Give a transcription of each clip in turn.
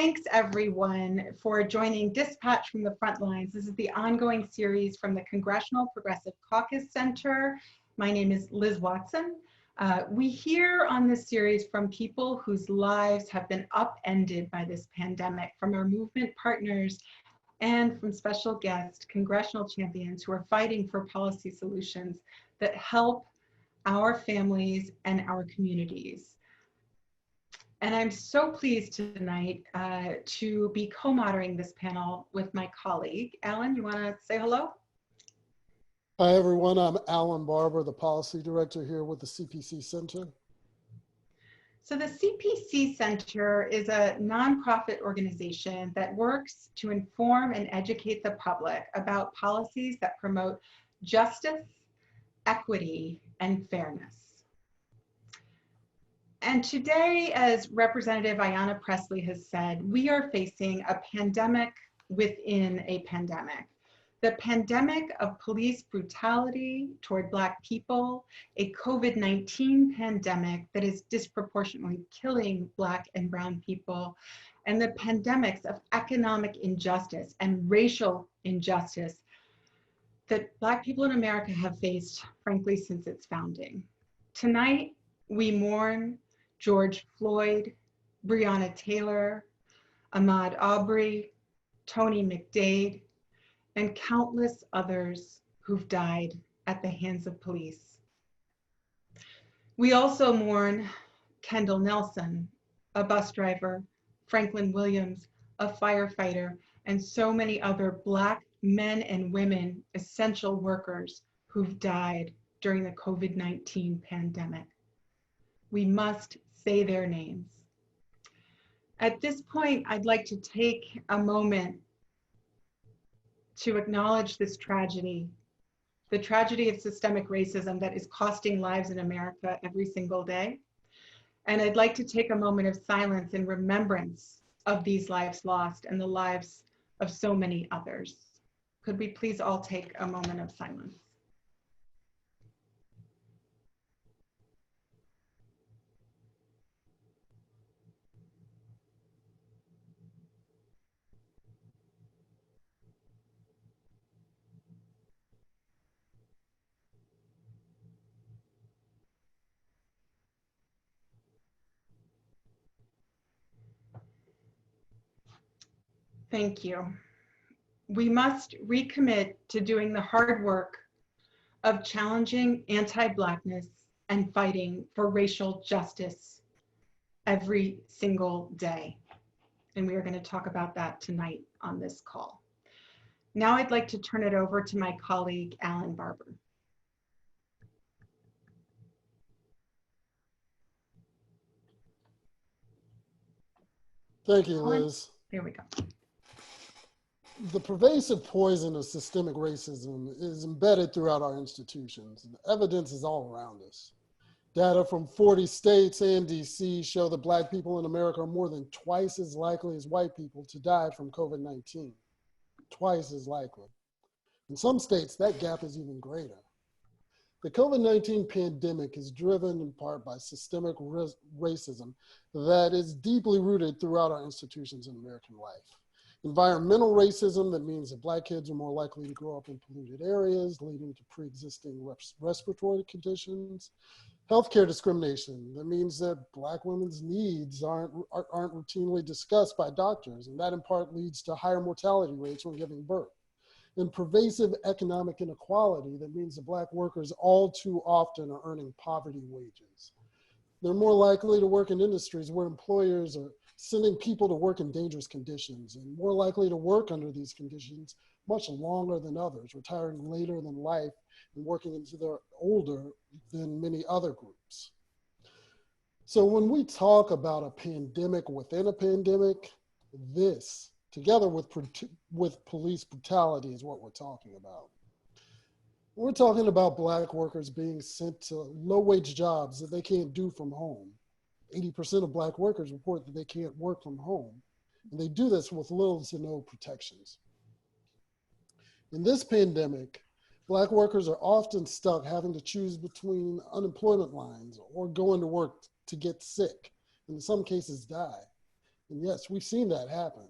Thanks everyone for joining Dispatch from the Front Lines. This is the ongoing series from the Congressional Progressive Caucus Center. My name is Liz Watson. We hear on this series from people whose lives have been upended by this pandemic, from our movement partners and from special guests, congressional champions who are fighting for policy solutions that help our families and our communities. And I'm so pleased tonight to be co-moderating this panel with my colleague. Alan, you want to say hello? Hi, everyone. I'm Alan Barber, the Policy Director here with the CPC Center. So the CPC Center is a nonprofit organization that works to inform and educate the public about policies that promote justice, equity, and fairness. And today, as Representative Ayanna Pressley has said, we are facing a pandemic within a pandemic. The pandemic of police brutality toward Black people, a COVID-19 pandemic that is disproportionately killing Black and brown people, and the pandemics of economic injustice and racial injustice that Black people in America have faced, frankly, since its founding. Tonight, we mourn George Floyd, Breonna Taylor, Ahmaud Arbery, Tony McDade, and countless others who've died at the hands of police. We also mourn Kendall Nelson, a bus driver, Franklin Williams, a firefighter, and so many other Black men and women, essential workers who've died during the COVID-19 pandemic. We must say their names. At this point, I'd like to take a moment to acknowledge this tragedy, the tragedy of systemic racism that is costing lives in America every single day. And I'd like to take a moment of silence in remembrance of these lives lost and the lives of so many others. Could we please all take a moment of silence? Thank you. We must recommit to doing the hard work of challenging anti-Blackness and fighting for racial justice every single day. And we are going to talk about that tonight on this call. Now I'd like to turn it over to my colleague, Alan Barber. Thank you, Liz. Here we go. The pervasive poison of systemic racism is embedded throughout our institutions. The evidence is all around us. Data from 40 states and DC show that Black people in America are more than twice as likely as white people to die from COVID-19. Twice as likely. In some states, that gap is even greater. The COVID-19 pandemic is driven in part by systemic racism that is deeply rooted throughout our institutions in American life. Environmental racism, that means that Black kids are more likely to grow up in polluted areas, leading to pre-existing respiratory conditions. Healthcare discrimination, that means that Black women's needs aren't routinely discussed by doctors, and that in part leads to higher mortality rates when giving birth. And pervasive economic inequality, that means that Black workers all too often are earning poverty wages. They're more likely to work in industries where employers are sending people to work in dangerous conditions and more likely to work under these conditions much longer than others, retiring later than life and working into their older than many other groups. So when we talk about a pandemic within a pandemic, this, together with police brutality, is what we're talking about. We're talking about Black workers being sent to low-wage jobs that they can't do from home. 80% of Black workers report that they can't work from home, and they do this with little to no protections. In this pandemic, Black workers are often stuck having to choose between unemployment lines or going to work to get sick, and in some cases die. And yes, we've seen that happen.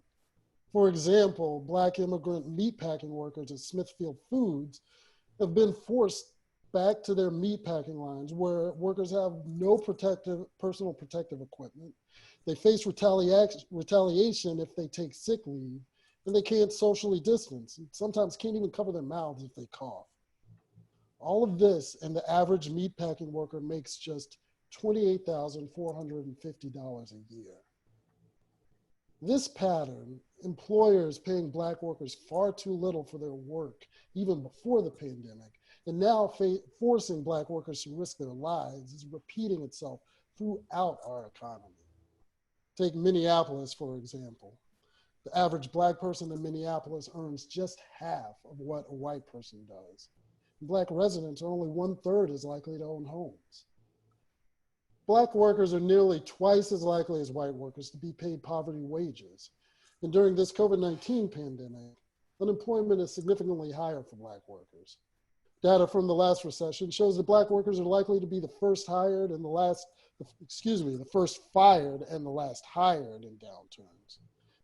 For example, Black immigrant meatpacking workers at Smithfield Foods have been forced back to their meatpacking lines where workers have no personal protective equipment. They face retaliation if they take sick leave, and they can't socially distance, and sometimes can't even cover their mouths if they cough. All of this, and the average meatpacking worker makes just $28,450 a year. This pattern, employers paying Black workers far too little for their work, even before the pandemic, and now forcing Black workers to risk their lives, is repeating itself throughout our economy. Take Minneapolis, for example. The average Black person in Minneapolis earns just half of what a white person does. Black residents are only 1/3 as likely to own homes. Black workers are nearly twice as likely as white workers to be paid poverty wages. And during this COVID-19 pandemic, unemployment is significantly higher for Black workers. Data from the last recession shows that Black workers are likely to be the first hired and the first fired and the last hired in downturns,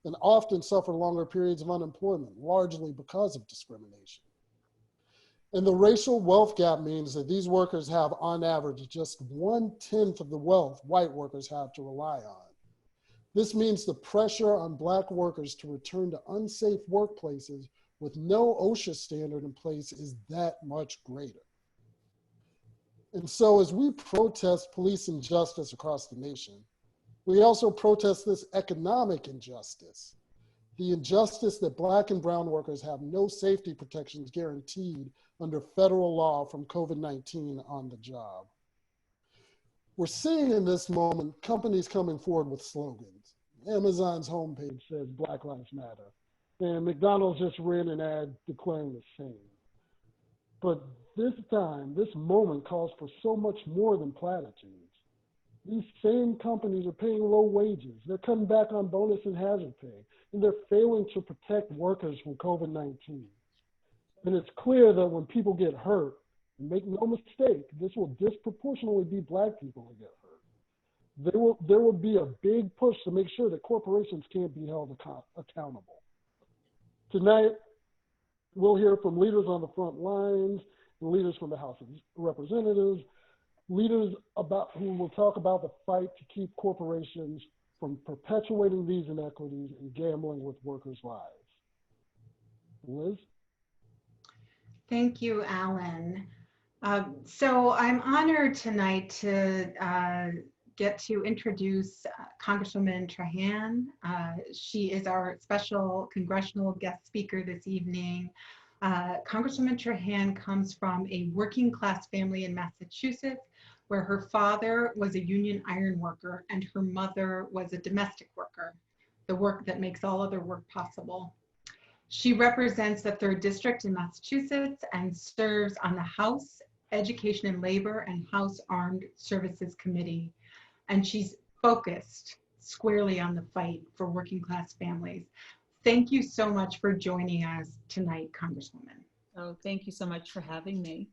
and often suffer longer periods of unemployment, largely because of discrimination. And the racial wealth gap means that these workers have, on average, just 1/10 of the wealth white workers have to rely on. This means the pressure on Black workers to return to unsafe workplaces with no OSHA standard in place is that much greater. And so as we protest police injustice across the nation, we also protest this economic injustice. The injustice that Black and brown workers have no safety protections guaranteed under federal law from COVID-19 on the job. We're seeing in this moment companies coming forward with slogans. Amazon's homepage says Black Lives Matter, and McDonald's just ran an ad declaring the same. But this time, this moment calls for so much more than platitudes. These same companies are paying low wages. They're cutting back on bonus and hazard pay, and they're failing to protect workers from COVID-19. And it's clear that when people get hurt, and make no mistake, this will disproportionately be Black people who get hurt. There will be a big push to make sure that corporations can't be held accountable. Tonight, we'll hear from leaders on the front lines, and leaders from the House of Representatives, leaders who will talk about the fight to keep corporations from perpetuating these inequities and gambling with workers' lives. Liz? Thank you, Alan. So I'm honored tonight to get to introduce Congresswoman Trahan. She is our special congressional guest speaker this evening. Congresswoman Trahan comes from a working class family in Massachusetts, where her father was a union iron worker and her mother was a domestic worker, the work that makes all other work possible. She represents the 3rd District in Massachusetts and serves on the House Education and Labor and House Armed Services Committee. And she's focused squarely on the fight for working class families. Thank you so much for joining us tonight, Congresswoman. Oh, thank you so much for having me.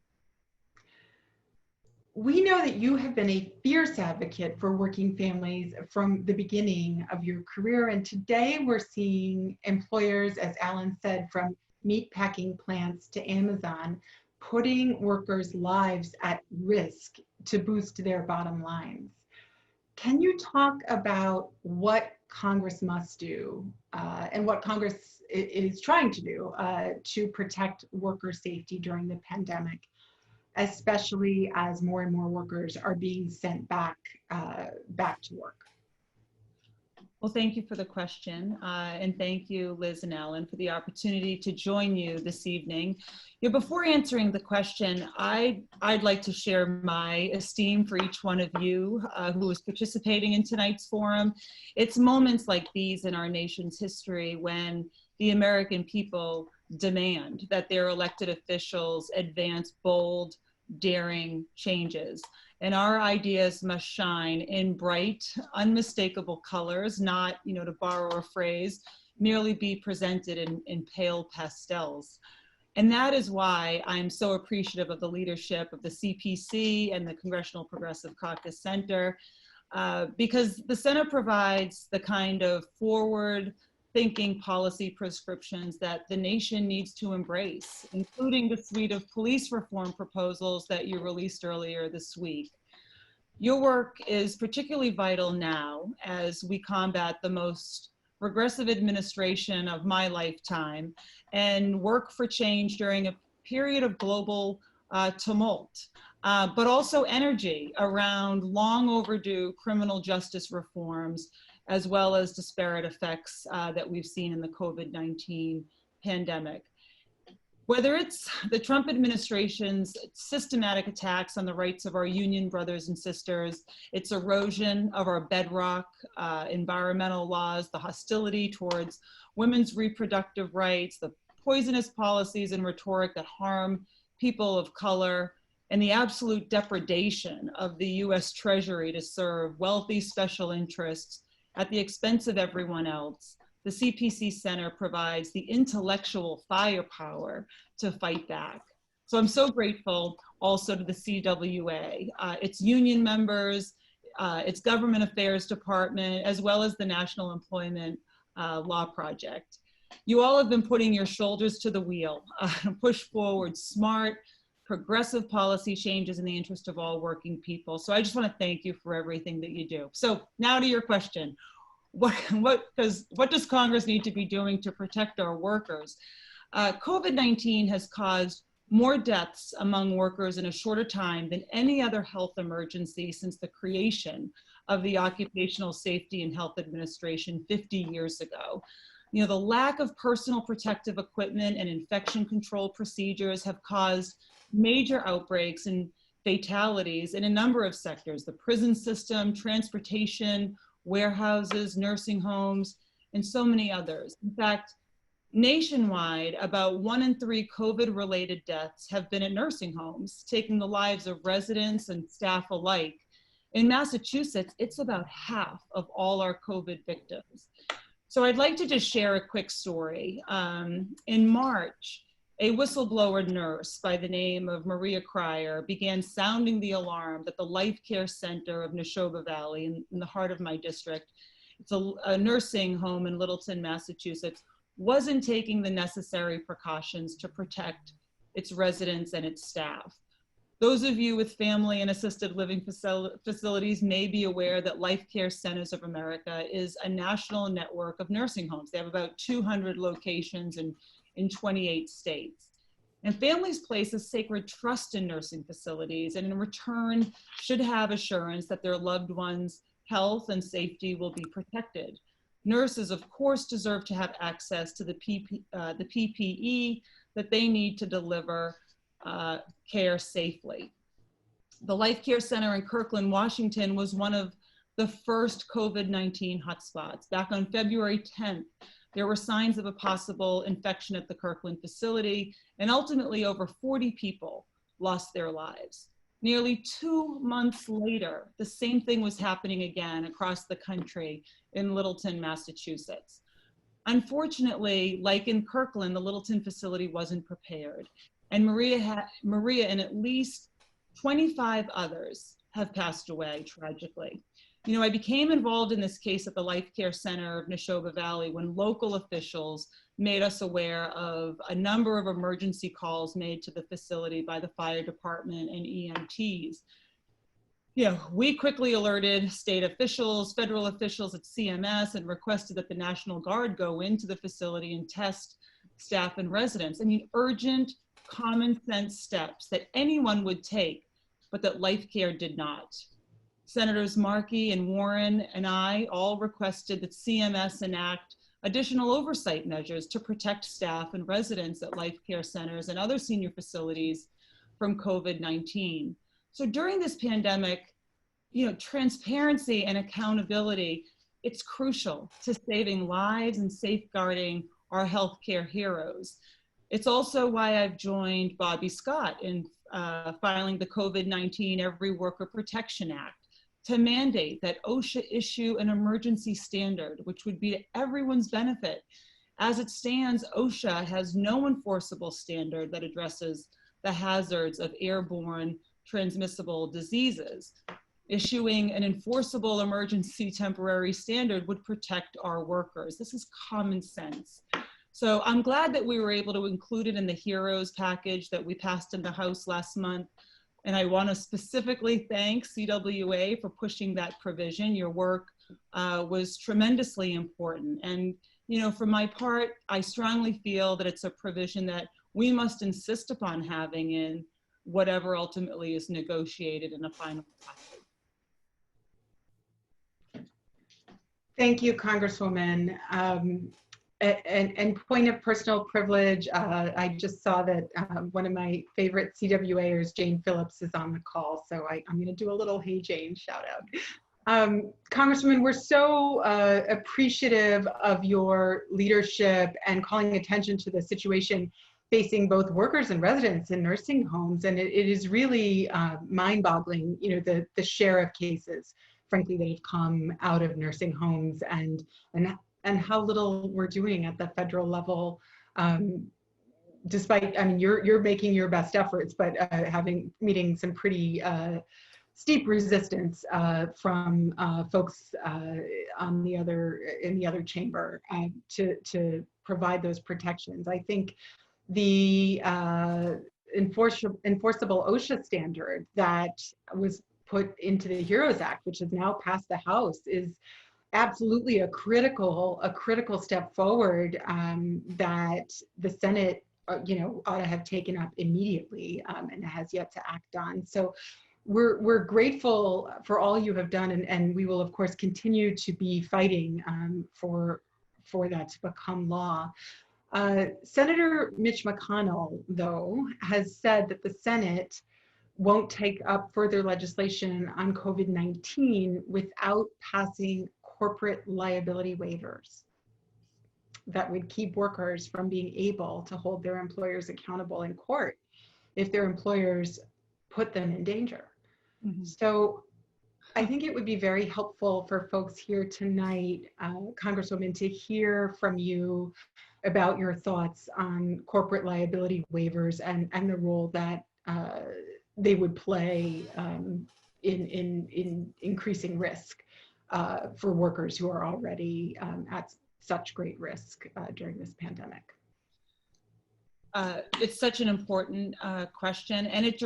We know that you have been a fierce advocate for working families from the beginning of your career, and today we're seeing employers, as Alan said, from meatpacking plants to Amazon, putting workers' lives at risk to boost their bottom lines. Can you talk about what Congress must do and what Congress is trying to do to protect worker safety during the pandemic, especially as more and more workers are being sent back to work? Well, thank you for the question. And thank you, Liz and Alan, for the opportunity to join you this evening. Before answering the question, I'd like to share my esteem for each one of you who is participating in tonight's forum. It's moments like these in our nation's history when the American people demand that their elected officials advance bold, daring changes. And our ideas must shine in bright, unmistakable colors, not, to borrow a phrase, merely be presented in pale pastels. And that is why I'm so appreciative of the leadership of the CPC and the Congressional Progressive Caucus Center. because the center provides the kind of forward-thinking policy prescriptions that the nation needs to embrace, including the suite of police reform proposals that you released earlier this week. Your work is particularly vital now as we combat the most regressive administration of my lifetime and work for change during a period of global tumult, but also energy around long overdue criminal justice reforms, as well as disparate effects that we've seen in the COVID-19 pandemic. Whether it's the Trump administration's systematic attacks on the rights of our union brothers and sisters, its erosion of our bedrock environmental laws, the hostility towards women's reproductive rights, the poisonous policies and rhetoric that harm people of color, and the absolute depredation of the US Treasury to serve wealthy special interests at the expense of everyone else, the CPC Center provides the intellectual firepower to fight back. So I'm so grateful also to the CWA, its union members, its government affairs department, as well as the National Employment Law Project. You all have been putting your shoulders to the wheel to push forward smart, progressive policy changes in the interest of all working people. So I just want to thank you for everything that you do. So now to your question. What does Congress need to be doing to protect our workers? COVID-19 has caused more deaths among workers in a shorter time than any other health emergency since the creation of the Occupational Safety and Health Administration 50 years ago. You know, the lack of personal protective equipment and infection control procedures have caused major outbreaks and fatalities in a number of sectors: the prison system, transportation, warehouses, nursing homes, and so many others. In fact, nationwide, about 1 in 3 COVID-related deaths have been at nursing homes, taking the lives of residents and staff alike. In Massachusetts, it's about half of all our COVID victims. So I'd like to just share a quick story. In March, a whistleblower nurse by the name of Maria Cryer began sounding the alarm that the Life Care Center of Neshoba Valley, in the heart of my district, it's a nursing home in Littleton, Massachusetts, wasn't taking the necessary precautions to protect its residents and its staff. Those of you with family and assisted living facilities may be aware that Life Care Centers of America is a national network of nursing homes. They have about 200 locations in 28 states. And families place a sacred trust in nursing facilities, and in return should have assurance that their loved ones' health and safety will be protected. Nurses, of course, deserve to have access to the PPE that they need to deliver care safely. The Life Care Center in Kirkland, Washington was one of the first COVID-19 hotspots. Back on February 10th, there were signs of a possible infection at the Kirkland facility, and ultimately over 40 people lost their lives. Nearly 2 months later, the same thing was happening again across the country in Littleton, Massachusetts. Unfortunately, like in Kirkland, the Littleton facility wasn't prepared, and Maria and at least 25 others have passed away tragically. You know, I became involved in this case at the Life Care Center of Neshoba Valley when local officials made us aware of a number of emergency calls made to the facility by the fire department and EMTs. You know, we quickly alerted state officials, federal officials at CMS, and requested that the National Guard go into the facility and test staff and residents. I mean, urgent, common sense steps that anyone would take, but that Life Care did not. Senators Markey and Warren and I all requested that CMS enact additional oversight measures to protect staff and residents at Life Care centers and other senior facilities from COVID-19. So during this pandemic, you know, transparency and accountability, it's crucial to saving lives and safeguarding our healthcare heroes. It's also why I've joined Bobby Scott in filing the COVID-19 Every Worker Protection Act to mandate that OSHA issue an emergency standard, which would be to everyone's benefit. As it stands, OSHA has no enforceable standard that addresses the hazards of airborne transmissible diseases. issuing an enforceable emergency temporary standard would protect our workers. This is common sense. So I'm glad that we were able to include it in the HEROES package that we passed in the House last month. And I want to specifically thank CWA for pushing that provision. Your work was tremendously important. And, you know, for my part, I strongly feel that it's a provision that we must insist upon having in whatever ultimately is negotiated in a final package. Thank you, Congresswoman. And point of personal privilege, I just saw that one of my favorite CWAers, Jane Phillips, is on the call. So I'm going to do a little Hey Jane shout out. Congresswoman, we're so appreciative of your leadership and calling attention to the situation facing both workers and residents in nursing homes. And it is really mind-boggling, you know, the share of cases, frankly, that have come out of nursing homes and how little we're doing at the federal level, despite, I mean, you're making your best efforts, but meeting some pretty steep resistance from folks in the other chamber to provide those protections. I think the enforceable OSHA standard that was put into the HEROES Act, which has now passed the House, is absolutely a critical step forward that the Senate, you know, ought to have taken up immediately and has yet to act on. So we're grateful for all you have done, and we will of course continue to be fighting for that to become law. Senator Mitch McConnell, though, has said that the Senate won't take up further legislation on COVID-19 without passing corporate liability waivers that would keep workers from being able to hold their employers accountable in court if their employers put them in danger. Mm-hmm. So I think it would be very helpful for folks here tonight, Congresswoman, to hear from you about your thoughts on corporate liability waivers and the role that they would play in increasing risk for workers who are already at such great risk during this pandemic. It's such an important question, and it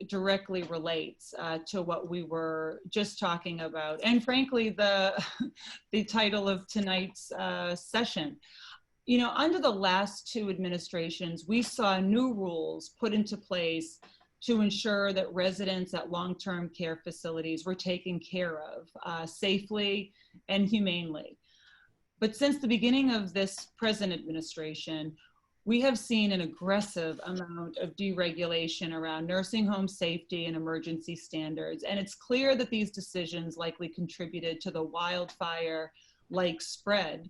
directly relates to what we were just talking about, and frankly, the title of tonight's session. You know, under the last two administrations, we saw new rules put into place to ensure that residents at long-term care facilities were taken care of safely and humanely. But since the beginning of this present administration, we have seen an aggressive amount of deregulation around nursing home safety and emergency standards. And it's clear that these decisions likely contributed to the wildfire-like spread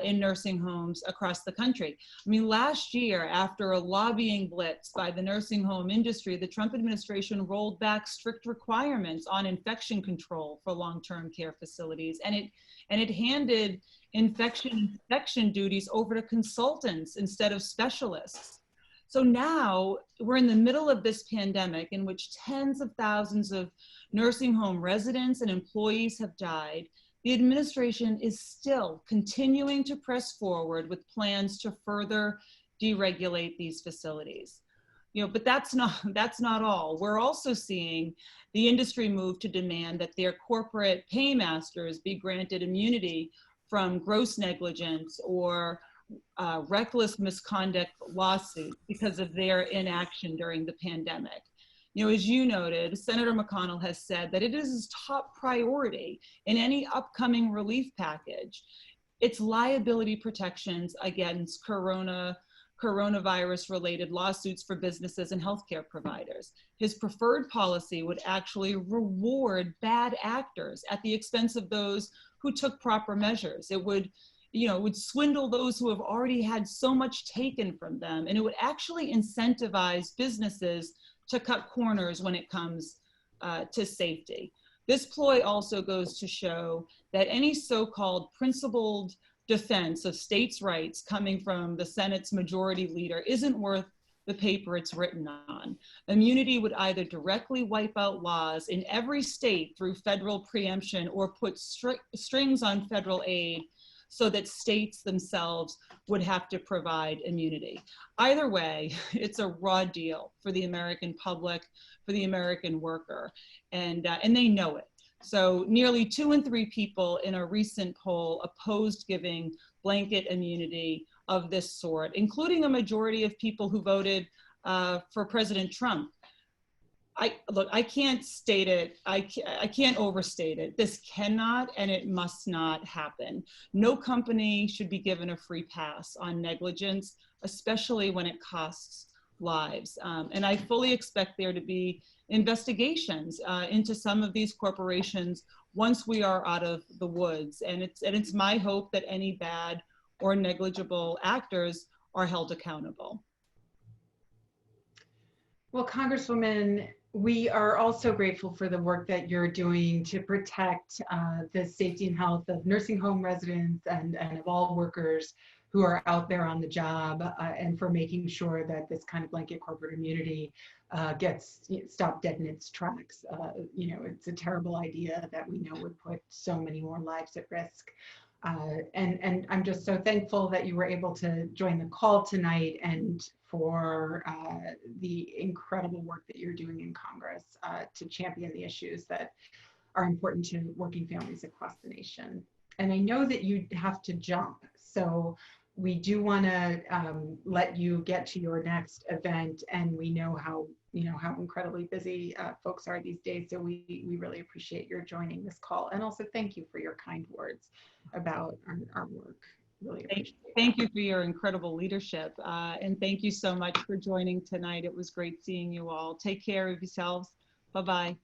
in nursing homes across the country. I mean, last year, after a lobbying blitz by the nursing home industry, the Trump administration rolled back strict requirements on infection control for long-term care facilities, and it handed infection duties over to consultants instead of specialists. So now we're in the middle of this pandemic in which tens of thousands of nursing home residents and employees have died. The administration is still continuing to press forward with plans to further deregulate these facilities. You know, but that's not all. We're also seeing the industry move to demand that their corporate paymasters be granted immunity from gross negligence or reckless misconduct lawsuits because of their inaction during the pandemic. You know, as you noted, Senator McConnell has said that it is his top priority in any upcoming relief package. It's liability protections against coronavirus-related lawsuits for businesses and healthcare providers. His preferred policy would actually reward bad actors at the expense of those who took proper measures. It would, would swindle those who have already had so much taken from them, and it would actually incentivize businesses to cut corners when it comes to safety. This ploy also goes to show that any so-called principled defense of states' rights coming from the Senate's majority leader isn't worth the paper it's written on. Immunity would either directly wipe out laws in every state through federal preemption or put strings on federal aid so that states themselves would have to provide immunity. Either way, it's a raw deal for the American public, for the American worker, and they know it. So nearly 2 in 3 people in a recent poll opposed giving blanket immunity of this sort, including a majority of people who voted for President Trump. I can't state it, I can't overstate it. This cannot and it must not happen. No company should be given a free pass on negligence, especially when it costs lives. And I fully expect there to be investigations into some of these corporations once we are out of the woods. And it's my hope that any bad or negligible actors are held accountable. Well, Congresswoman, we are also grateful for the work that you're doing to protect the safety and health of nursing home residents and of all workers who are out there on the job, and for making sure that this kind of blanket corporate immunity gets stopped dead in its tracks. It's a terrible idea that we know would put so many more lives at risk. And I'm just so thankful that you were able to join the call tonight, and for the incredible work that you're doing in Congress to champion the issues that are important to working families across the nation. And I know that you have to jump, so we do want to let you get to your next event, and we know how incredibly busy folks are these days. So we really appreciate your joining this call, and also thank you for your kind words about our work. Really appreciate it. Thank you for your incredible leadership, and thank you so much for joining tonight. It was great seeing you all. Take care of yourselves. Bye-bye.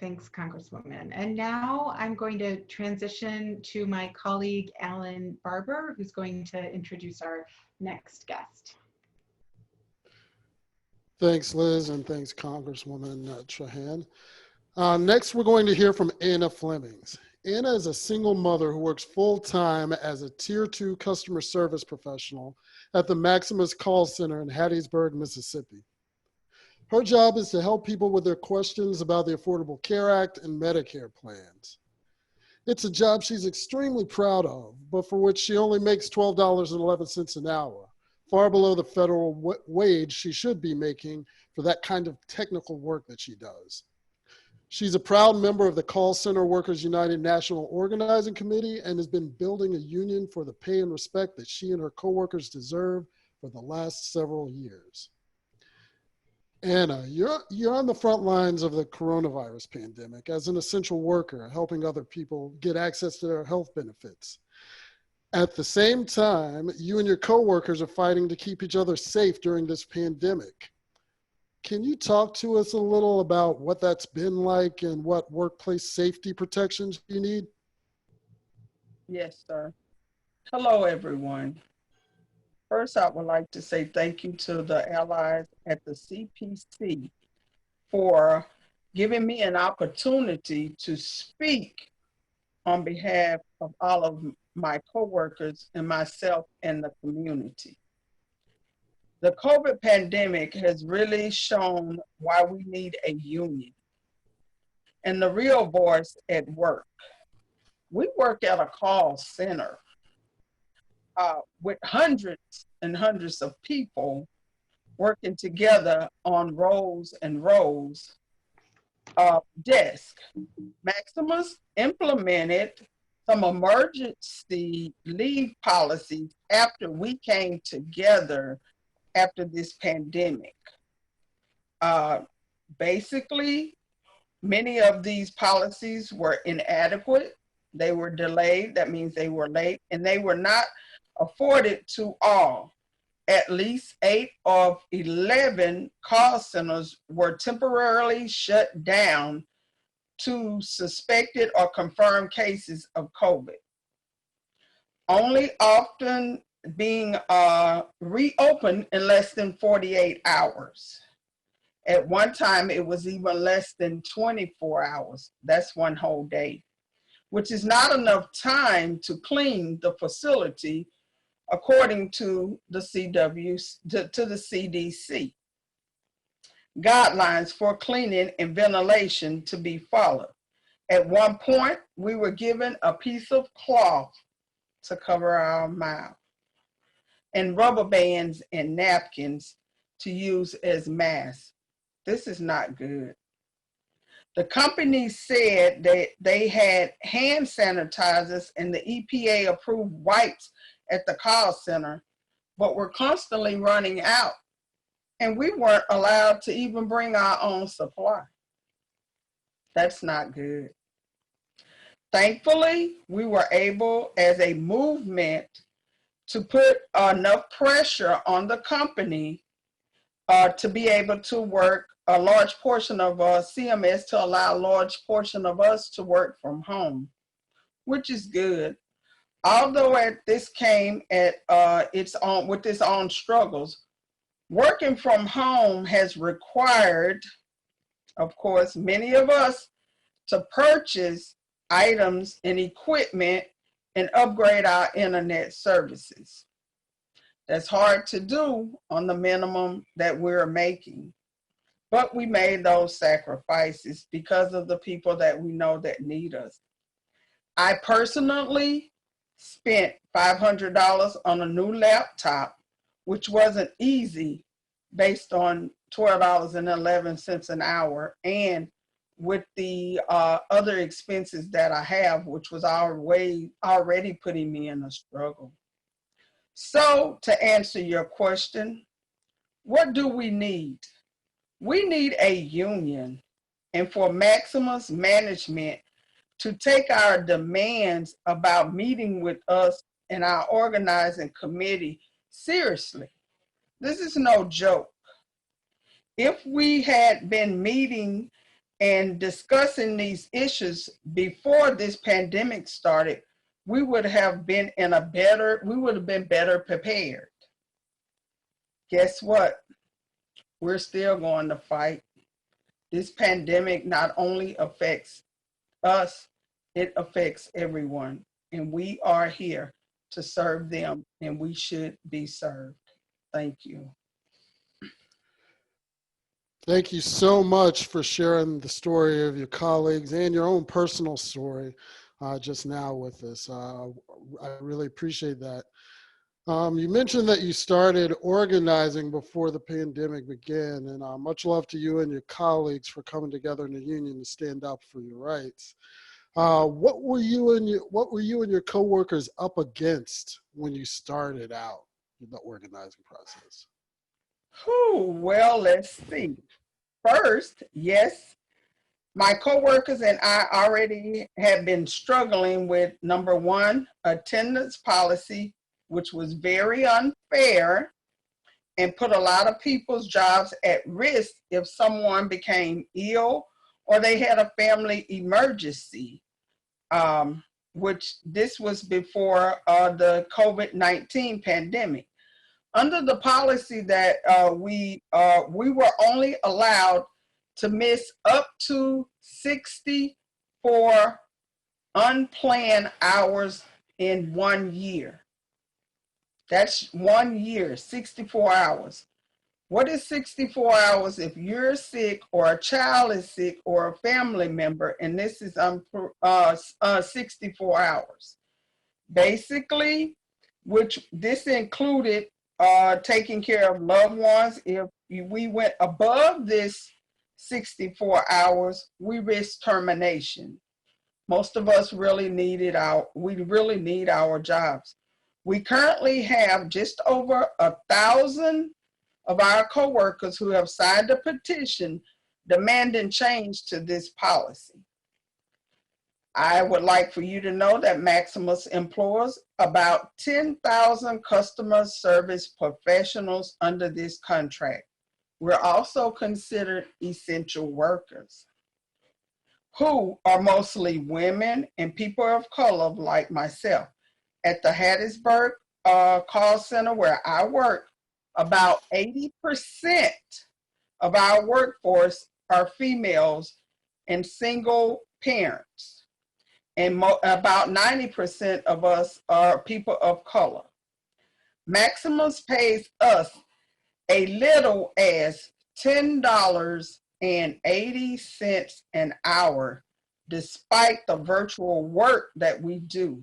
Thanks, Congresswoman. And now I'm going to transition to my colleague, Alan Barber, who's going to introduce our next guest. Thanks, Liz, and thanks, Congresswoman Trahan. Next, we're going to hear from Anna Flemmings. Anna is a single mother who works full-time as a Tier 2 customer service professional at the Maximus Call Center in Hattiesburg, Mississippi. Her job is to help people with their questions about the Affordable Care Act and Medicare plans. It's a job she's extremely proud of, but for which she only makes $12.11 an hour, far below the federal wage she should be making for that kind of technical work that she does. She's a proud member of the Call Center Workers United National Organizing Committee and has been building a union for the pay and respect that she and her coworkers deserve for the last several years. Anna, you're on the front lines of the coronavirus pandemic as an essential worker, helping other people get access to their health benefits. At the same time, you and your coworkers are fighting to keep each other safe during this pandemic. Can you talk to us a little about what that's been like and what workplace safety protections you need? Yes, sir. Hello, everyone. First, I would like to say thank you to the allies at the CPC for giving me an opportunity to speak on behalf of all of my coworkers and myself and the community. The COVID pandemic has really shown why we need a union and the real voice at work. We work at a call center with hundreds and hundreds of people working together on rows and rows of desks. Maximus implemented some emergency leave policies after we came together after this pandemic. Basically, many of these policies were inadequate. They were delayed, that means they were late, and they were not afforded to all. At least 8 of 11 call centers were temporarily shut down to suspected or confirmed cases of COVID. Only often being reopened in less than 48 hours. At one time, it was even less than 24 hours. That's one whole day, which is not enough time to clean the facility according to the CDC. Guidelines for cleaning and ventilation to be followed. At one point, we were given a piece of cloth to cover our mouth and rubber bands and napkins to use as masks. This is not good. The company said that they had hand sanitizers and the EPA approved wipes at the call center, but were constantly running out, and we weren't allowed to even bring our own supply. That's not good. Thankfully, we were able as a movement to put enough pressure on the company to be able to work a large portion of CMS, to allow a large portion of us to work from home, which is good. Although this came at its own struggles, working from home has required, of course, many of us to purchase items and equipment and upgrade our internet services. That's hard to do on the minimum that we're making. But we made those sacrifices because of the people that we know that need us. I personally spent $500 on a new laptop, which wasn't easy based on $12.11 an hour, and with the other expenses that I have, which was already putting me in a struggle. So to answer your question, what do we need? We need a union, and for Maximus management to take our demands about meeting with us and our organizing committee seriously. This is no joke. If we had been meeting and discussing these issues before this pandemic started, we would have been better prepared. Guess what? We're still going to fight. This pandemic not only affects us, it affects everyone. And we are here to serve them, and we should be served. Thank you. Thank you so much for sharing the story of your colleagues and your own personal story just now with us. I really appreciate that. You mentioned that you started organizing before the pandemic began, and much love to you and your colleagues for coming together in a union to stand up for your rights. What were you and your coworkers up against when you started out in the organizing process? Well, let's see. First, yes, my coworkers and I already had been struggling with, number one, attendance policy, which was very unfair and put a lot of people's jobs at risk if someone became ill or they had a family emergency, which this was before the COVID-19 pandemic. Under the policy that we were only allowed to miss up to 64 unplanned hours in 1 year. That's 1 year, 64 hours. What is 64 hours if you're sick or a child is sick or a family member, and this is 64 hours? Basically, which this included taking care of loved ones. If we went above this 64 hours, we risked termination. Most of us really need our jobs. We currently have just over 1,000 of our coworkers who have signed a petition demanding change to this policy. I would like for you to know that Maximus employs about 10,000 customer service professionals under this contract. We're also considered essential workers, who are mostly women and people of color like myself. At the Hattiesburg call center where I work, about 80% of our workforce are females and single parents. And about 90% of us are people of color. Maximus pays us a little as $10.80 an hour, despite the virtual work that we do,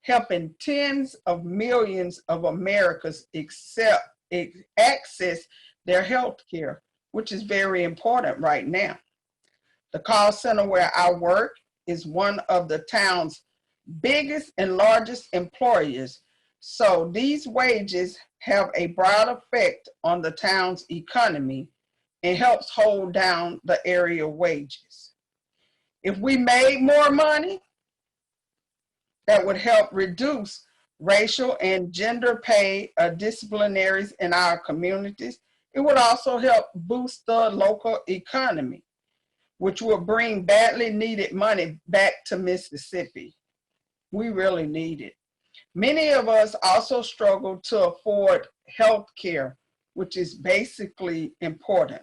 helping tens of millions of Americans access their health care, which is very important right now. The call center where I work is one of the town's biggest and largest employers. So these wages have a broad effect on the town's economy and helps hold down the area wages. If we made more money, that would help reduce racial and gender pay disciplinaries in our communities. It would also help boost the local economy, which will bring badly needed money back to Mississippi. We really need it. Many of us also struggle to afford health care, which is basically important.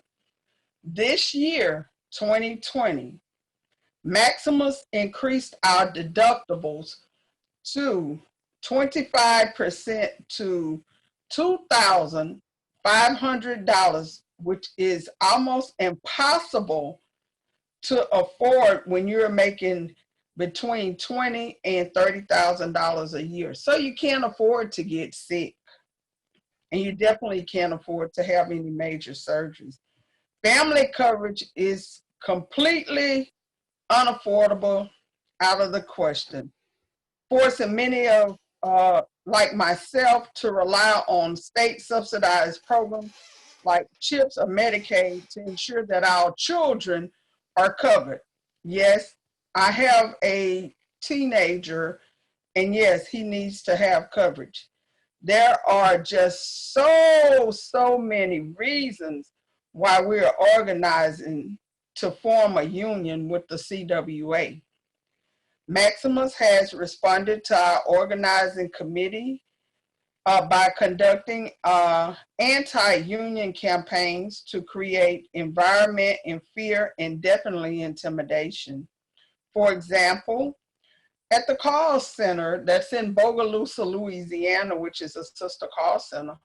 This year, 2020, Maximus increased our deductibles to 25% to $2,500, which is almost impossible to afford when you're making between $20,000 and $30,000 a year. So you can't afford to get sick, and you definitely can't afford to have any major surgeries. Family coverage is completely unaffordable, out of the question, forcing many of like myself to rely on state subsidized programs like CHIPS or Medicaid to ensure that our children are covered. Yes, I have a teenager, and yes, he needs to have coverage. There are just so many reasons why we're organizing to form a union with the CWA. Maximus has responded to our organizing committee by conducting anti-union campaigns to create environment in fear and definitely intimidation. For example, at the call center that's in Bogalusa, Louisiana, which is a sister call center,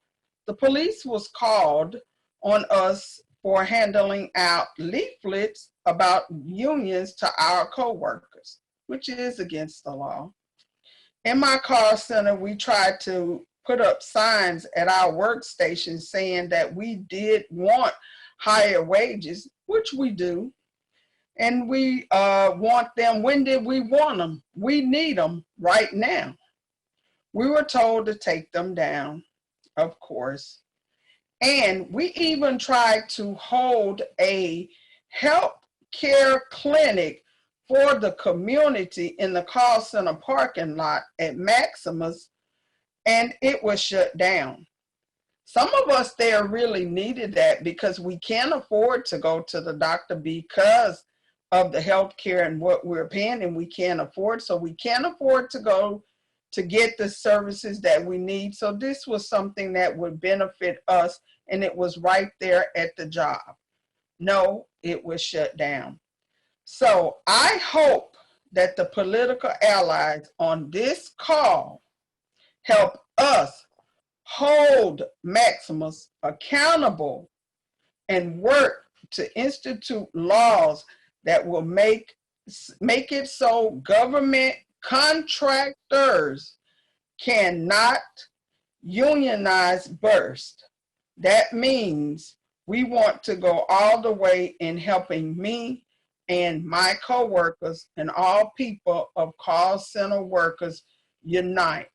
the police was called on us for handing out leaflets about unions to our coworkers, which is against the law. In my call center, we tried to put up signs at our workstation saying that we did want higher wages, which we do. And we want them. When did we want them? We need them right now. We were told to take them down, of course. And we even tried to hold a health care clinic for the community in the call center parking lot at Maximus, and it was shut down. Some of us there really needed that because we can't afford to go to the doctor because of the health care and what we're paying, and we can't afford. So we can't afford to go to get the services that we need. So this was something that would benefit us, and it was right there at the job. No, it was shut down. So I hope that the political allies on this call help us hold Maximus accountable and work to institute laws that will make it so government contractors cannot unionize burst. That means we want to go all the way in helping me and my coworkers and all people of call center workers unite.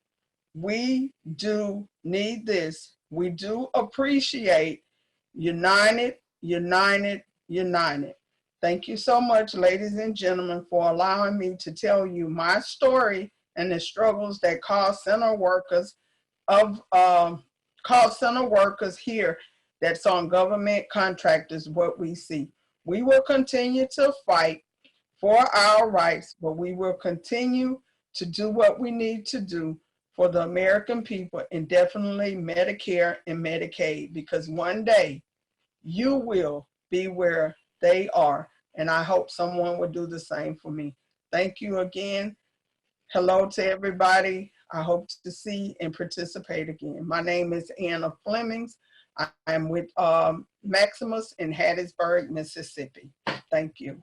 We do need this. We do appreciate united, united, united. Thank you so much, ladies and gentlemen, for allowing me to tell you my story and the struggles that call center workers here that's on government contractors, what we see. We will continue to fight for our rights, but we will continue to do what we need to do for the American people, and definitely Medicare and Medicaid, because one day you will be where they are. And I hope someone will do the same for me. Thank you again. Hello to everybody. I hope to see and participate again. My name is Anna Flemmings. I'm with Maximus in Hattiesburg, Mississippi. Thank you.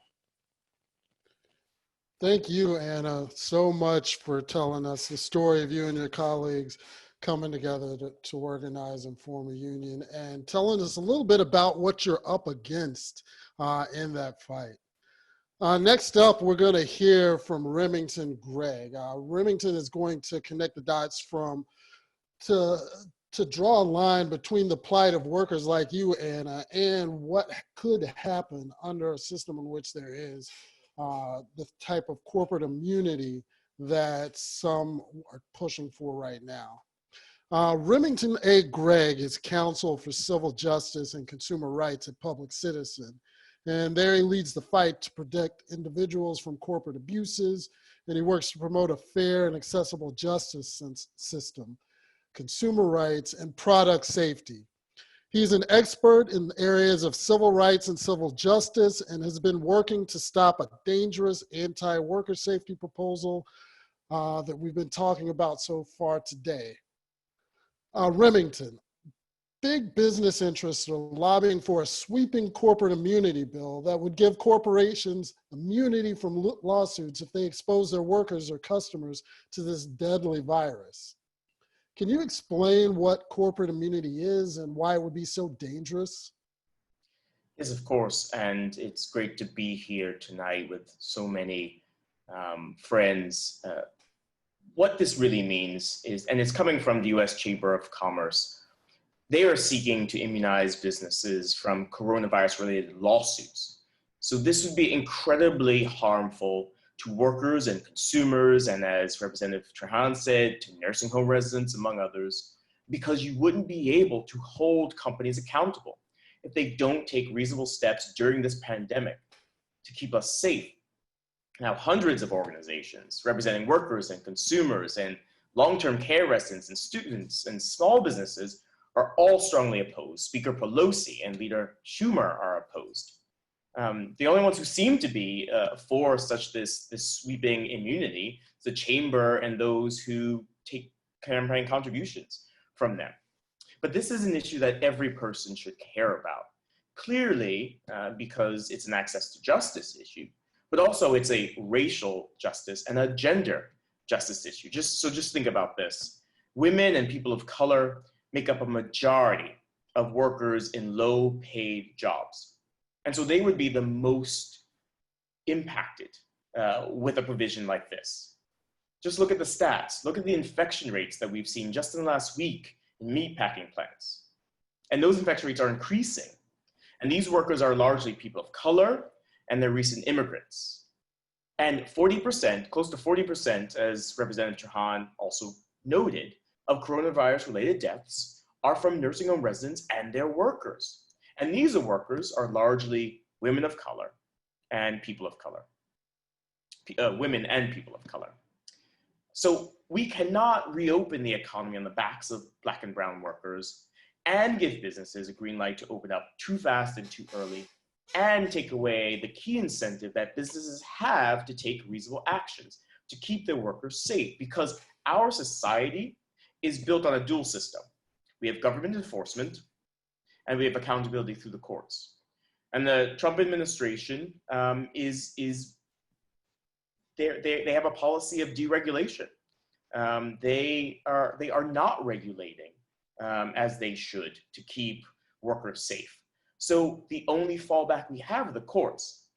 Thank you, Anna, so much for telling us the story of you and your colleagues coming together to organize and form a union, and telling us a little bit about what you're up against in that fight. Next up, we're going to hear from Remington Gregg. Remington is going to connect the dots to draw a line between the plight of workers like you, Anna, and what could happen under a system in which there is the type of corporate immunity that some are pushing for right now. Remington A. Gregg is counsel for civil justice and consumer rights at Public Citizen. And there he leads the fight to protect individuals from corporate abuses, and he works to promote a fair and accessible justice system, consumer rights, and product safety. He's an expert in areas of civil rights and civil justice, and has been working to stop a dangerous anti-worker safety proposal that we've been talking about so far today. Remington, big business interests are lobbying for a sweeping corporate immunity bill that would give corporations immunity from lawsuits if they expose their workers or customers to this deadly virus. Can you explain what corporate immunity is and why it would be so dangerous? Yes, of course. And it's great to be here tonight with so many friends. What this really means is, and it's coming from the US Chamber of Commerce, they are seeking to immunize businesses from coronavirus-related lawsuits. So this would be incredibly harmful to workers and consumers, and as Representative Trahan said, to nursing home residents, among others, because you wouldn't be able to hold companies accountable if they don't take reasonable steps during this pandemic to keep us safe. Now, hundreds of organizations representing workers and consumers and long-term care residents and students and small businesses are all strongly opposed. Speaker Pelosi and Leader Schumer are opposed. The only ones who seem to be for this sweeping immunity is the chamber and those who take campaign contributions from them. But this is an issue that every person should care about. Clearly, because it's an access to justice issue, but also it's a racial justice and a gender justice issue. Just think about this. Women and people of color make up a majority of workers in low-paid jobs. And so they would be the most impacted with a provision like this. Just look at the stats. Look at the infection rates that we've seen just in the last week in meatpacking plants. And those infection rates are increasing. And these workers are largely people of color and they're recent immigrants. And 40%, close to 40%, as Representative Trahan also noted, of coronavirus-related deaths are from nursing home residents and their workers. And these workers are largely women of color and people of color, women and people of color. So we cannot reopen the economy on the backs of Black and brown workers and give businesses a green light to open up too fast and too early, and take away the key incentive that businesses have to take reasonable actions to keep their workers safe, because our society is built on a dual system. We have government enforcement and we have accountability through the courts. And the Trump administration they have a policy of deregulation. They are not regulating as they should to keep workers safe. So the only fallback we have are the courts.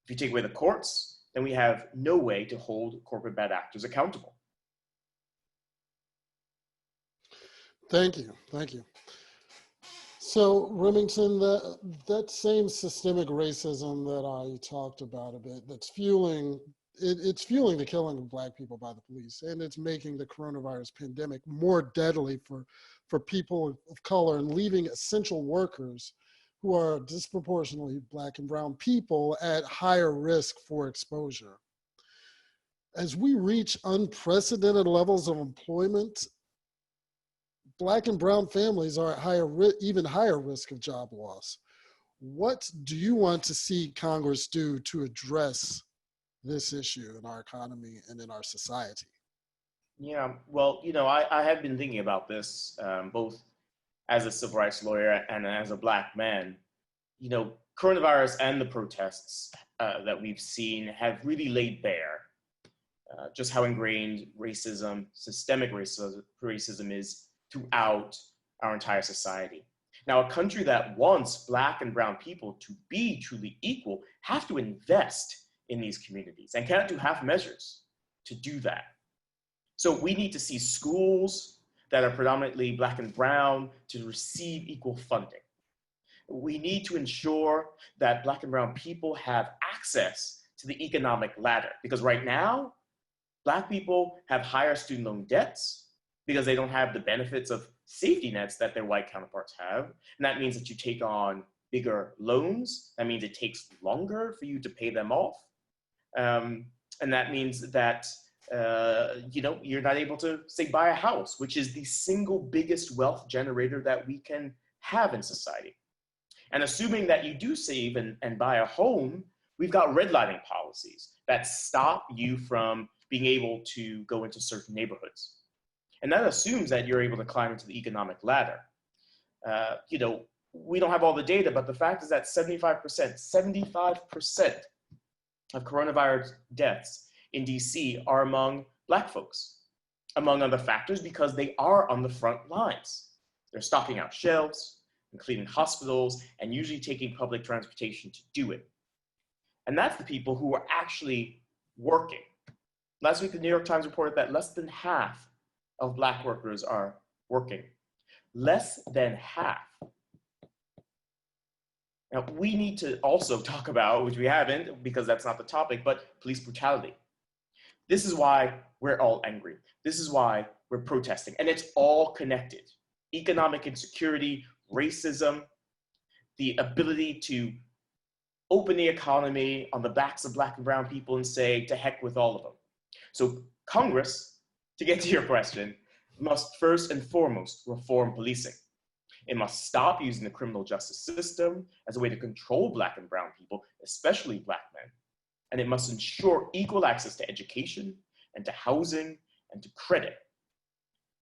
If you take away the courts, then we have no way to hold corporate bad actors accountable. Thank you. So Remington, that same systemic racism that I talked about a bit, that's fueling the killing of Black people by the police, and it's making the coronavirus pandemic more deadly for people of color, and leaving essential workers who are disproportionately Black and brown people at higher risk for exposure. As we reach unprecedented levels of employment, Black and brown families are at even higher risk of job loss. What do you want to see Congress do to address this issue in our economy and in our society? Yeah, well, I have been thinking about this, both as a civil rights lawyer and as a Black man. Coronavirus and the protests that we've seen have really laid bare just how ingrained racism, systemic racism is throughout our entire society. Now, a country that wants Black and brown people to be truly equal have to invest in these communities and cannot do half measures to do that. So we need to see schools that are predominantly Black and brown to receive equal funding. We need to ensure that Black and brown people have access to the economic ladder, because right now, Black people have higher student loan debts because they don't have the benefits of safety nets that their white counterparts have. And that means that you take on bigger loans. That means it takes longer for you to pay them off. And that means that you're not able to, say, buy a house, which is the single biggest wealth generator that we can have in society. And assuming that you do save and buy a home, we've got redlining policies that stop you from being able to go into certain neighborhoods. And that assumes that you're able to climb into the economic ladder. We don't have all the data, but the fact is that 75% of coronavirus deaths in DC are among Black folks, among other factors, because they are on the front lines. They're stocking out shelves and cleaning hospitals and usually taking public transportation to do it. And that's the people who are actually working. Last week, the New York Times reported that less than half of Black workers are working. Less than half. Now, we need to also talk about, which we haven't because that's not the topic, but police brutality. This is why we're all angry. This is why we're protesting. And it's all connected. Economic insecurity, racism, the ability to open the economy on the backs of Black and brown people and say, to heck with all of them. So Congress, to get to your question, must first and foremost reform policing. It must stop using the criminal justice system as a way to control Black and brown people, especially Black men. And it must ensure equal access to education and to housing and to credit.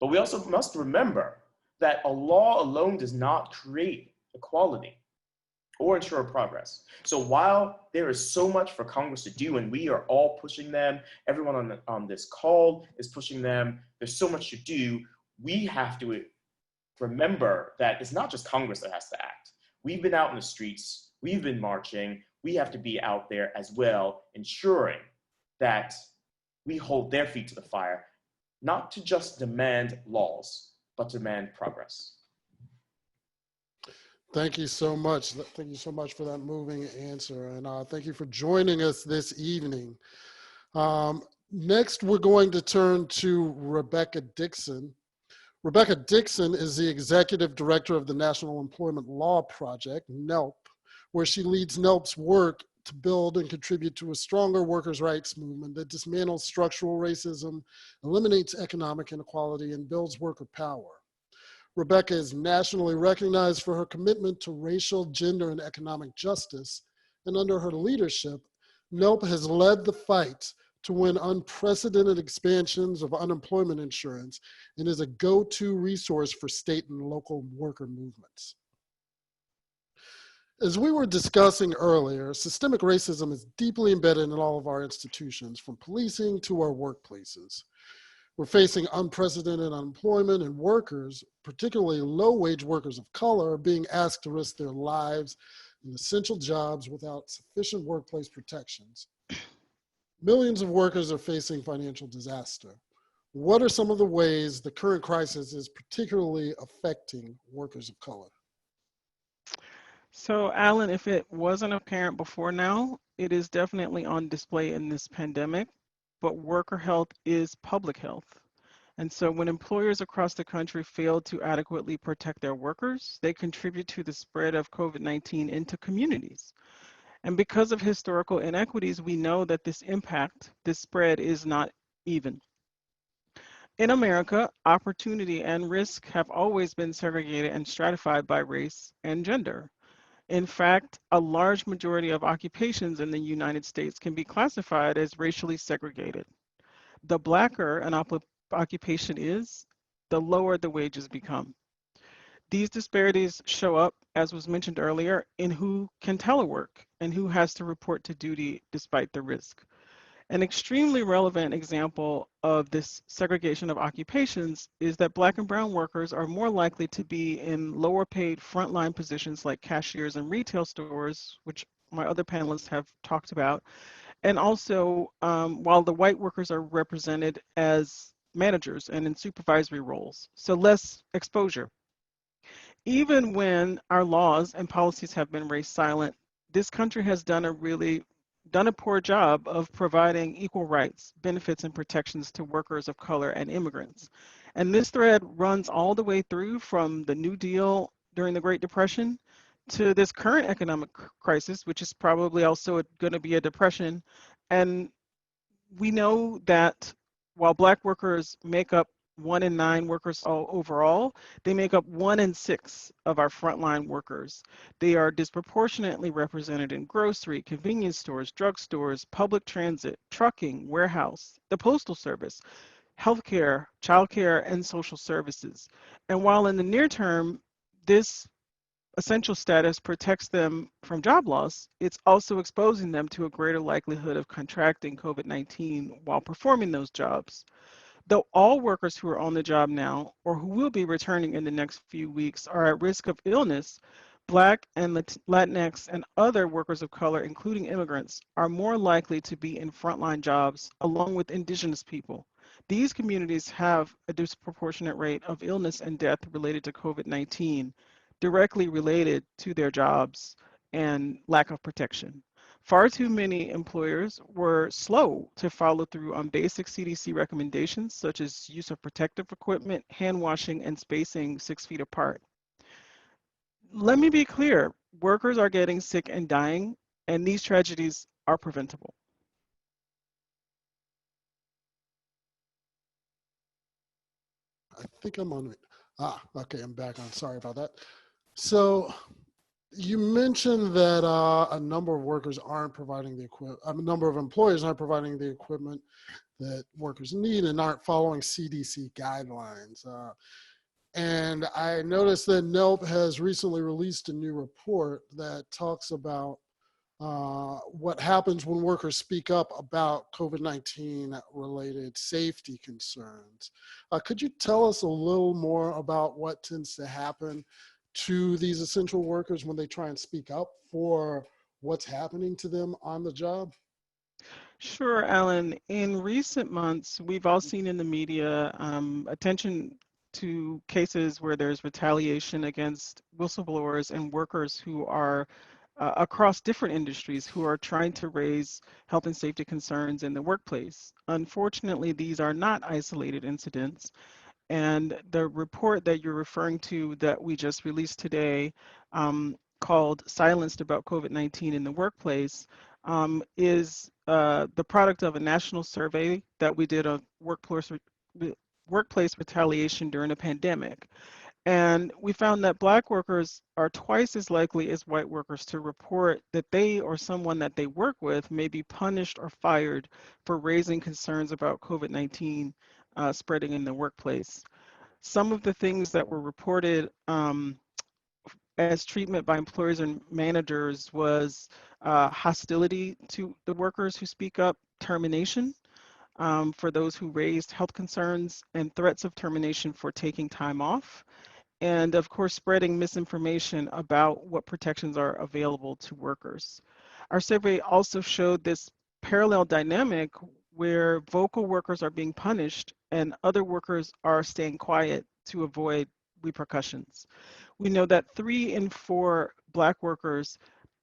But we also must remember that a law alone does not create equality or ensure progress. So while there is so much for Congress to do, and we are all pushing them, everyone on this call is pushing them, there's so much to do, we have to remember that it's not just Congress that has to act. We've been out in the streets, we've been marching, we have to be out there as well, ensuring that we hold their feet to the fire, not to just demand laws, but to demand progress. Thank you so much. Thank you so much for that moving answer. And thank you for joining us this evening. Next, we're going to turn to Rebecca Dixon. Rebecca Dixon is the Executive Director of the National Employment Law Project, NELP, where she leads NELP's work to build and contribute to a stronger workers' rights movement that dismantles structural racism, eliminates economic inequality, and builds worker power. Rebecca is nationally recognized for her commitment to racial, gender, and economic justice, and under her leadership, NELP has led the fight to win unprecedented expansions of unemployment insurance and is a go-to resource for state and local worker movements. As we were discussing earlier, systemic racism is deeply embedded in all of our institutions, from policing to our workplaces. We're facing unprecedented unemployment, and workers, particularly low-wage workers of color, are being asked to risk their lives in essential jobs without sufficient workplace protections. Millions of workers are facing financial disaster. What are some of the ways the current crisis is particularly affecting workers of color? So, Alan, if it wasn't apparent before now, it is definitely on display in this pandemic, but worker health is public health. And so when employers across the country fail to adequately protect their workers, they contribute to the spread of COVID-19 into communities. And because of historical inequities, we know that this spread is not even. In America, opportunity and risk have always been segregated and stratified by race and gender. In fact, a large majority of occupations in the United States can be classified as racially segregated. The Blacker an occupation is, the lower the wages become. These disparities show up, as was mentioned earlier, in who can telework and who has to report to duty despite the risk. An extremely relevant example of this segregation of occupations is that Black and brown workers are more likely to be in lower paid frontline positions like cashiers in retail stores, which my other panelists have talked about. And also, while the white workers are represented as managers and in supervisory roles, so less exposure. Even when our laws and policies have been race silent, this country has done a poor job of providing equal rights, benefits, and protections to workers of color and immigrants. And this thread runs all the way through from the New Deal during the Great Depression to this current economic crisis, which is probably also going to be a depression. And we know that while Black workers make up 1 in 9 workers overall, they make up 1 in 6 of our frontline workers. They are disproportionately represented in grocery, convenience stores, drugstores, public transit, trucking, warehouse, the postal service, healthcare, childcare, and social services. And while in the near term, this essential status protects them from job loss, it's also exposing them to a greater likelihood of contracting COVID-19 while performing those jobs. Though all workers who are on the job now or who will be returning in the next few weeks are at risk of illness, Black and Latinx and other workers of color, including immigrants, are more likely to be in frontline jobs along with Indigenous people. These communities have a disproportionate rate of illness and death related to COVID-19, directly related to their jobs and lack of protection. Far too many employers were slow to follow through on basic CDC recommendations, such as use of protective equipment, hand washing, and spacing 6 feet apart. Let me be clear, workers are getting sick and dying, and these tragedies are preventable. I think I'm on it. Okay, I'm back on. Sorry about that. So you mentioned that a number of workers aren't providing the equipment, a number of employers aren't providing the equipment that workers need and aren't following CDC guidelines. And I noticed that NELP has recently released a new report that talks about what happens when workers speak up about COVID-19 related safety concerns. Could you tell us a little more about what tends to happen to these essential workers when they try and speak up for what's happening to them on the job? Sure, Alan. In recent months, we've all seen in the media attention to cases where there's retaliation against whistleblowers and workers who are across different industries who are trying to raise health and safety concerns in the workplace. Unfortunately, these are not isolated incidents. And the report that you're referring to that we just released today, called Silenced About COVID-19 in the Workplace, is the product of a national survey that we did of workplace retaliation during a pandemic. And we found that Black workers are twice as likely as white workers to report that they or someone that they work with may be punished or fired for raising concerns about COVID-19 spreading in the workplace. Some of the things that were reported as treatment by employers and managers was hostility to the workers who speak up, termination for those who raised health concerns, and threats of termination for taking time off, and of course, spreading misinformation about what protections are available to workers. Our survey also showed this parallel dynamic where vocal workers are being punished and other workers are staying quiet to avoid repercussions. We know that 3 in 4 Black workers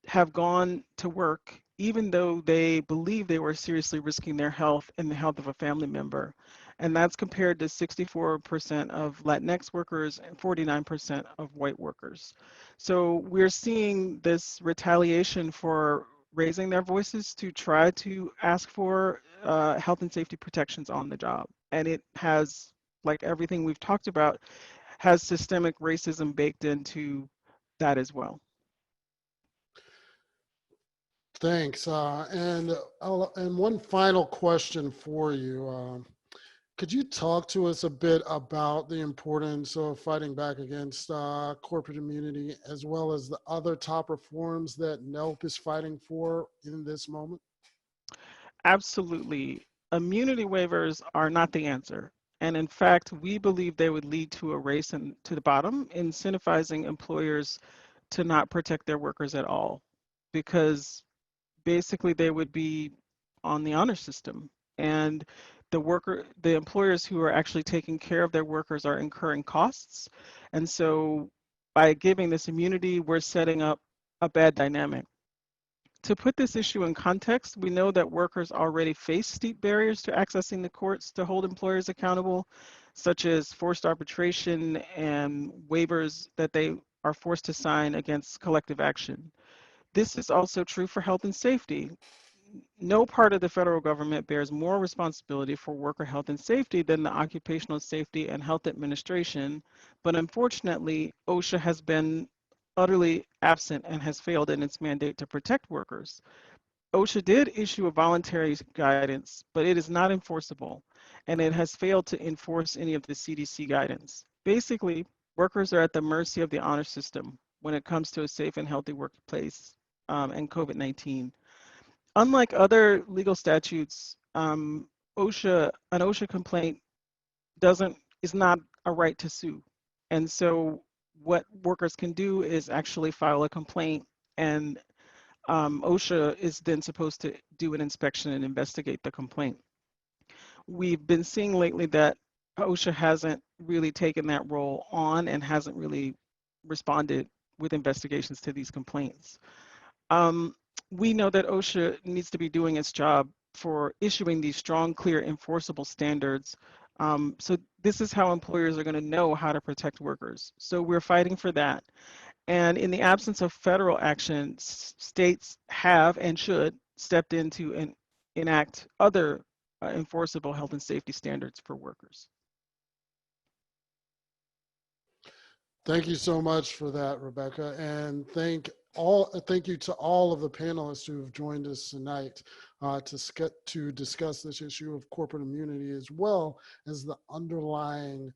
have gone to work even though they believe they were seriously risking their health and the health of a family member. And that's compared to 64% of Latinx workers and 49% of white workers. So we're seeing this retaliation for raising their voices to try to ask for health and safety protections on the job. And it has, like everything we've talked about, has systemic racism baked into that as well. Thanks. And one final question for you. Could you talk to us a bit about the importance of fighting back against corporate immunity, as well as the other top reforms that NELP is fighting for in this moment? Absolutely. Immunity waivers are not the answer. And in fact, we believe they would lead to a race to the bottom, incentivizing employers to not protect their workers at all, because basically they would be on the honor system. And the employers who are actually taking care of their workers are incurring costs. And so by giving this immunity, we're setting up a bad dynamic. To put this issue in context, we know that workers already face steep barriers to accessing the courts to hold employers accountable, such as forced arbitration and waivers that they are forced to sign against collective action. This is also true for health and safety. No part of the federal government bears more responsibility for worker health and safety than the Occupational Safety and Health Administration, but unfortunately, OSHA has been utterly absent and has failed in its mandate to protect workers. OSHA did issue a voluntary guidance, but it is not enforceable, and it has failed to enforce any of the CDC guidance. Basically, workers are at the mercy of the honor system when it comes to a safe and healthy workplace and COVID-19. Unlike other legal statutes, an OSHA complaint is not a right to sue. And so what workers can do is actually file a complaint, and OSHA is then supposed to do an inspection and investigate the complaint. We've been seeing lately that OSHA hasn't really taken that role on and hasn't really responded with investigations to these complaints. Um, we know that OSHA needs to be doing its job for issuing these strong, clear, enforceable standards. So this is how employers are going to know how to protect workers. So we're fighting for that. And in the absence of federal action, states have and should step in to enact other enforceable health and safety standards for workers. Thank you so much for that, Rebecca, and thank you to all of the panelists who have joined us tonight to discuss this issue of corporate immunity, as well as the underlying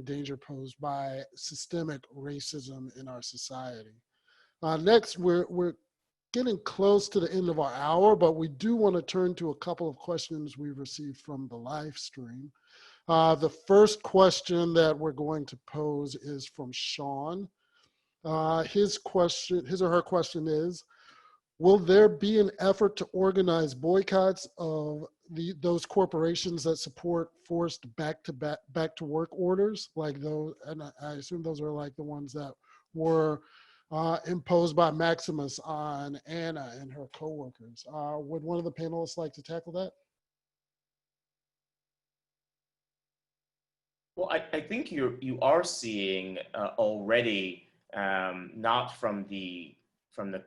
danger posed by systemic racism in our society. Next, we're getting close to the end of our hour, but we do want to turn to a couple of questions we've received from the live stream. The first question that we're going to pose is from Sean. His or her question is, will there be an effort to organize boycotts of those corporations that support forced back to work orders, like those, and I assume those are like the ones that were imposed by Maximus on Anna and her coworkers? Would one of the panelists like to tackle that? Well, I think you are seeing already, not from the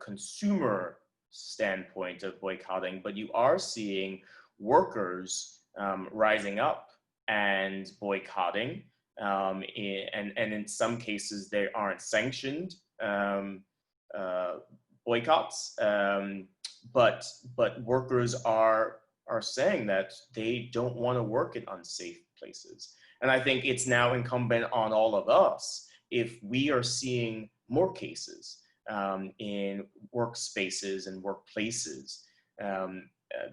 consumer standpoint of boycotting, but you are seeing workers rising up and boycotting, and in some cases they aren't sanctioned boycotts, but workers are saying that they don't want to work in unsafe places. And I think it's now incumbent on all of us, if we are seeing more cases in workspaces and workplaces,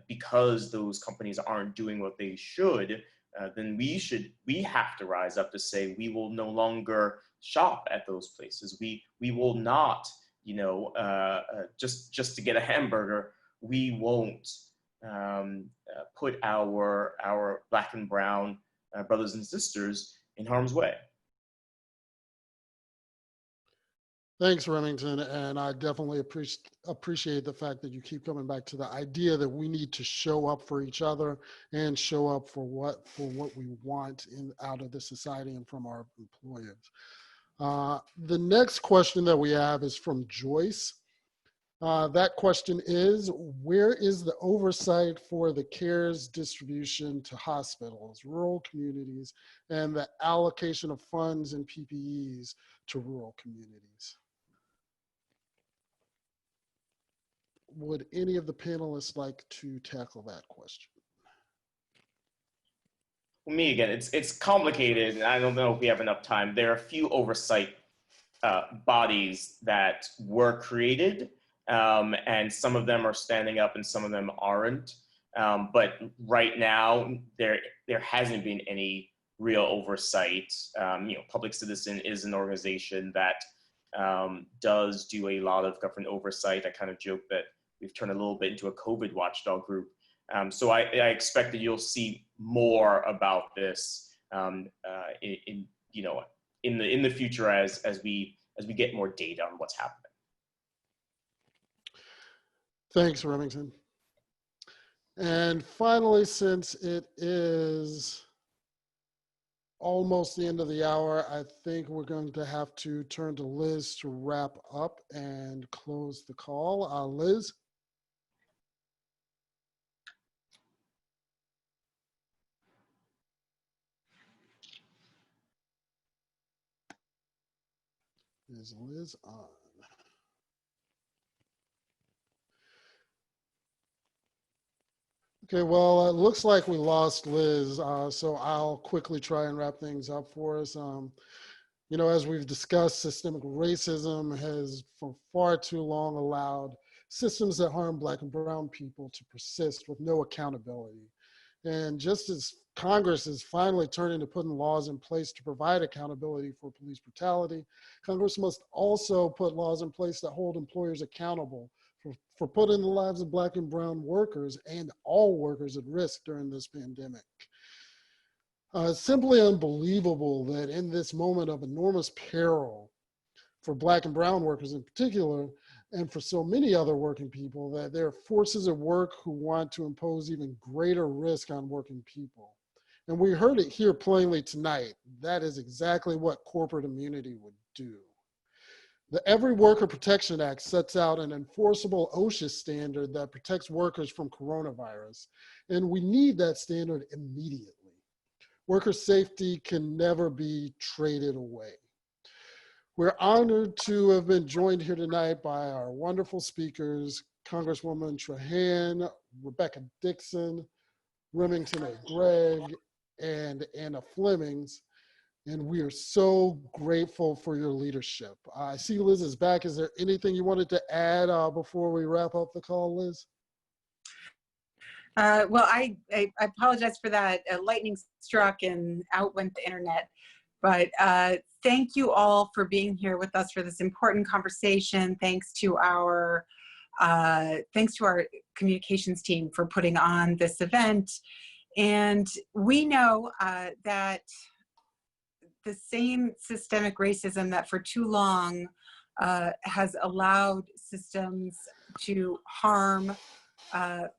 because those companies aren't doing what they should, then we have to rise up to say we will no longer shop at those places. We will not, just to get a hamburger, we won't put our Black and brown brothers and sisters in harm's way. Thanks, Remington, and I definitely appreciate the fact that you keep coming back to the idea that we need to show up for each other and show up for what we want out of the society and from our employers. The next question that we have is from Joyce. That question is, where is the oversight for the CARES distribution to hospitals, rural communities, and the allocation of funds and PPEs to rural communities? Would any of the panelists like to tackle that question? me again, it's complicated, and I don't know if we have enough time. There are a few oversight bodies that were created, and some of them are standing up and some of them aren't. But right now, there hasn't been any real oversight. Public Citizen is an organization that does do a lot of government oversight. I kind of joke that we've turned a little bit into a COVID watchdog group. So I expect that you'll see more about this in the future as we get more data on what's happening. Thanks, Remington. And finally, since it is almost the end of the hour, I think we're going to have to turn to Liz to wrap up and close the call. Liz? Is Liz on? Okay, well, it looks like we lost Liz, so I'll quickly try and wrap things up for us. As we've discussed, systemic racism has for far too long allowed systems that harm Black and brown people to persist with no accountability. And just as Congress is finally turning to putting laws in place to provide accountability for police brutality, Congress must also put laws in place that hold employers accountable for putting the lives of Black and brown workers and all workers at risk during this pandemic. It's simply unbelievable that in this moment of enormous peril for Black and brown workers in particular, and for so many other working people, that there are forces at work who want to impose even greater risk on working people. And we heard it here plainly tonight. That is exactly what corporate immunity would do. The Every Worker Protection Act sets out an enforceable OSHA standard that protects workers from coronavirus, and we need that standard immediately. Worker safety can never be traded away. We're honored to have been joined here tonight by our wonderful speakers, Congresswoman Trahan, Rebecca Dixon, Remington Gregg, and Anna Flemmings. And we are so grateful for your leadership. I see Liz is back. Is there anything you wanted to add before we wrap up the call, Liz? Well, I apologize for that. Lightning struck and out went the internet. But thank you all for being here with us for this important conversation. Thanks to our communications team for putting on this event. And we know that the same systemic racism that for too long has allowed systems to harm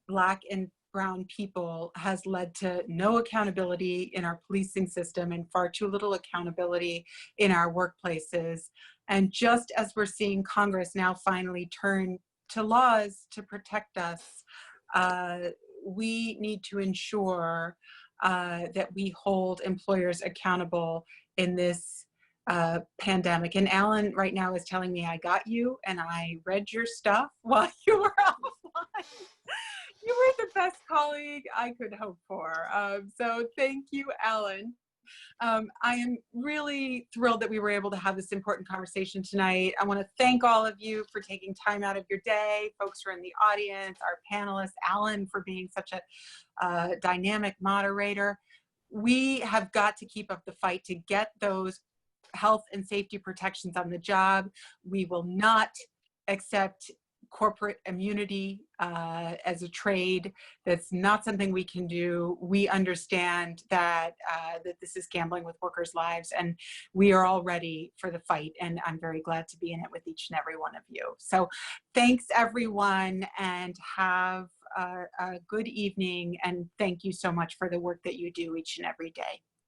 Black and brown people has led to no accountability in our policing system and far too little accountability in our workplaces. And just as we're seeing Congress now finally turn to laws to protect us, we need to ensure that we hold employers accountable in this pandemic. And Alan right now is telling me I got you and I read your stuff while you were offline. You were the best colleague I could hope for. So thank you, Alan. I am really thrilled that we were able to have this important conversation tonight. I want to thank all of you for taking time out of your day, folks who are in the audience, our panelists, Alan for being such a dynamic moderator. We have got to keep up the fight to get those health and safety protections on the job. We will not accept corporate immunity as a trade. That's not something we can do. We understand that that this is gambling with workers' lives, and we are all ready for the fight, and I'm very glad to be in it with each and every one of you. So thanks everyone, and have a good evening, and thank you so much for the work that you do each and every day.